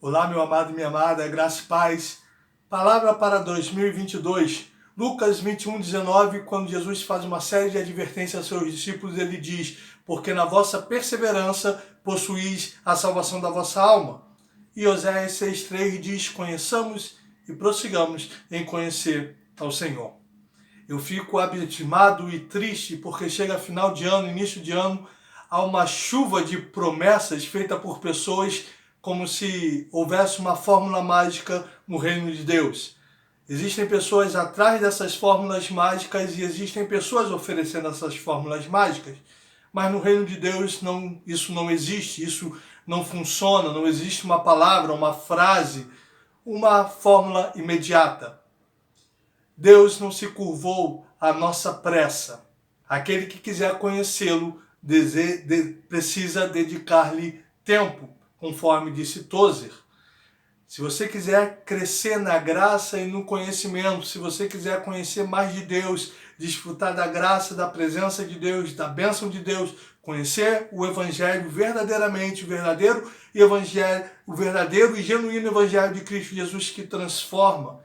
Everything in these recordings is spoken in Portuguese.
Olá, meu amado e minha amada, graça e paz. Palavra para 2022. Lucas 21:19, quando Jesus faz uma série de advertências aos seus discípulos, ele diz: porque na vossa perseverança possuís a salvação da vossa alma. E Oséias 6:3 diz: conheçamos e prossigamos em conhecer ao Senhor. Eu fico abismado e triste porque chega final de ano, início de ano, há uma chuva de promessas feita por pessoas como se houvesse uma fórmula mágica no reino de Deus. Existem pessoas atrás dessas fórmulas mágicas e existem pessoas oferecendo essas fórmulas mágicas. Mas no reino de Deus isso não existe, isso não funciona, não existe uma palavra, uma frase, uma fórmula imediata. Deus não se curvou à nossa pressa. Aquele que quiser conhecê-lo precisa dedicar-lhe tempo, conforme disse Tozer. Se você quiser crescer na graça e no conhecimento, se você quiser conhecer mais de Deus, desfrutar da graça, da presença de Deus, da bênção de Deus, conhecer o Evangelho verdadeiramente, o verdadeiro e genuíno Evangelho de Cristo Jesus que transforma,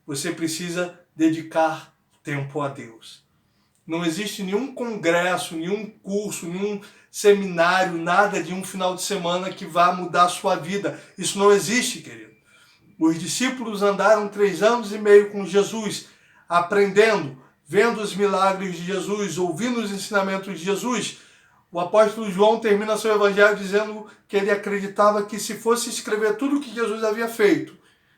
você precisa dedicar tempo a Deus. Não existe nenhum congresso, nenhum curso, nenhum seminário, nada de um final de semana que vá mudar a sua vida. Isso não existe, querido. Os discípulos andaram 3 anos e meio com Jesus, aprendendo, vendo os milagres de Jesus, ouvindo os ensinamentos de Jesus. O apóstolo João termina seu evangelho dizendo que ele acreditava que se fosse escrever tudo o que Jesus havia feito,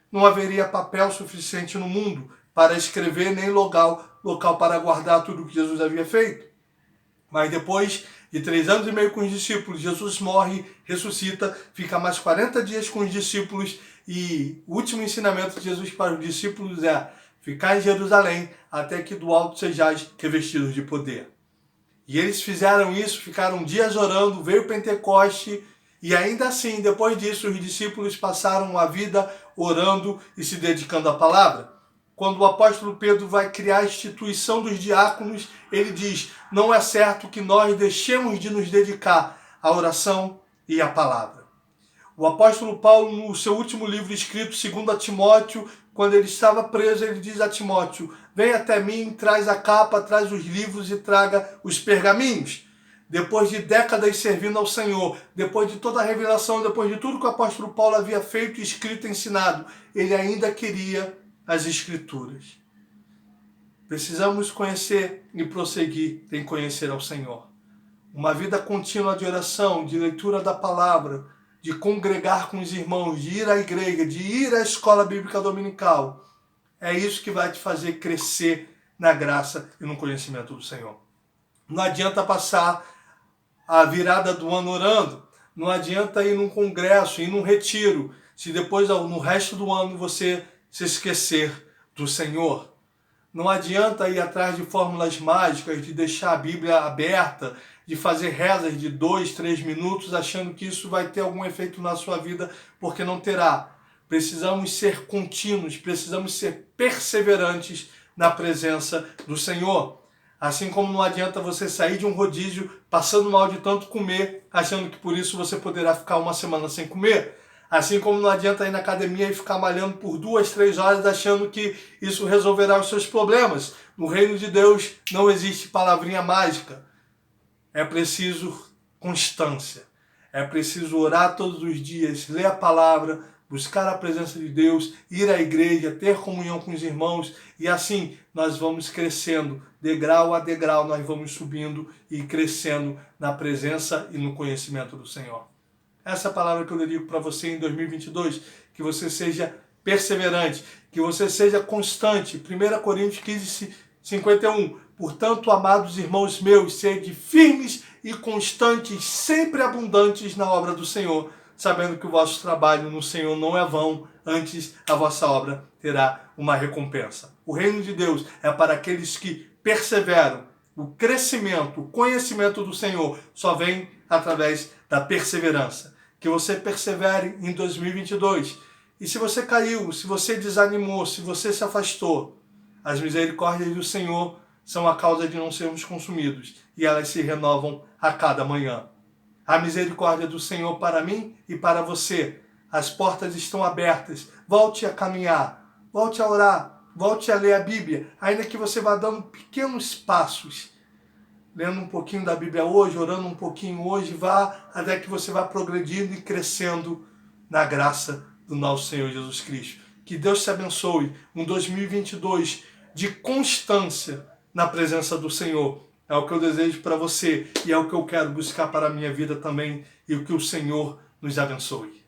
não haveria papel suficiente no mundo para escrever, nem local para guardar tudo o que Jesus havia feito. Mas depois de 3 anos e meio com os discípulos, Jesus morre, ressuscita, fica mais 40 dias com os discípulos e o último ensinamento de Jesus para os discípulos é: ficar em Jerusalém até que do alto sejais revestidos de poder. E eles fizeram isso, ficaram dias orando, veio o Pentecoste e ainda assim, depois disso, os discípulos passaram a vida orando e se dedicando à palavra. Quando o apóstolo Pedro vai criar a instituição dos diáconos, ele diz: não é certo que nós deixemos de nos dedicar à oração e à palavra. O apóstolo Paulo, no seu último livro escrito, 2 Timóteo, quando ele estava preso, ele diz a Timóteo: vem até mim, traz a capa, traz os livros e traga os pergaminhos. Depois de décadas servindo ao Senhor, depois de toda a revelação, depois de tudo que o apóstolo Paulo havia feito, escrito e ensinado, ele ainda queria as Escrituras. Precisamos conhecer e prosseguir em conhecer ao Senhor. Uma vida contínua de oração, de leitura da palavra, de congregar com os irmãos, de ir à igreja, de ir à escola bíblica dominical. É isso que vai te fazer crescer na graça e no conhecimento do Senhor. Não adianta passar a virada do ano orando, não adianta ir num congresso, ir num retiro, se depois no resto do ano você se esquecer do Senhor. Não adianta ir atrás de fórmulas mágicas, de deixar a Bíblia aberta, de fazer rezas de 2, 3 minutos, achando que isso vai ter algum efeito na sua vida, porque não terá. Precisamos ser contínuos, precisamos ser perseverantes na presença do Senhor. Assim como não adianta você sair de um rodízio passando mal de tanto comer, achando que por isso você poderá ficar uma semana sem comer. Assim como não adianta ir na academia e ficar malhando por 2, 3 horas achando que isso resolverá os seus problemas. No reino de Deus não existe palavrinha mágica. É preciso constância. É preciso orar todos os dias, ler a palavra, buscar a presença de Deus, ir à igreja, ter comunhão com os irmãos e assim nós vamos crescendo, degrau a degrau, nós vamos subindo e crescendo na presença e no conhecimento do Senhor. Essa é a palavra que eu dedico para você em 2022, que você seja perseverante, que você seja constante. 1 Coríntios 15:51. Portanto, amados irmãos meus, sede firmes e constantes, sempre abundantes na obra do Senhor, sabendo que o vosso trabalho no Senhor não é vão, antes a vossa obra terá uma recompensa. O reino de Deus é para aqueles que perseveram. O crescimento, o conhecimento do Senhor só vem através da perseverança. Que você persevere em 2022. E se você caiu, se você desanimou, se você se afastou, as misericórdias do Senhor são a causa de não sermos consumidos e elas se renovam a cada manhã. A misericórdia do Senhor para mim e para você as portas estão abertas. Volte a caminhar, volte a orar, volte a ler a Bíblia, ainda que você vá dando pequenos passos, lendo um pouquinho da Bíblia hoje, orando um pouquinho hoje, vá até que você vá progredindo e crescendo na graça do nosso Senhor Jesus Cristo. Que Deus te abençoe. Um 2022 de constância na presença do Senhor. É o que eu desejo para você e é o que eu quero buscar para a minha vida também. E o que o Senhor nos abençoe.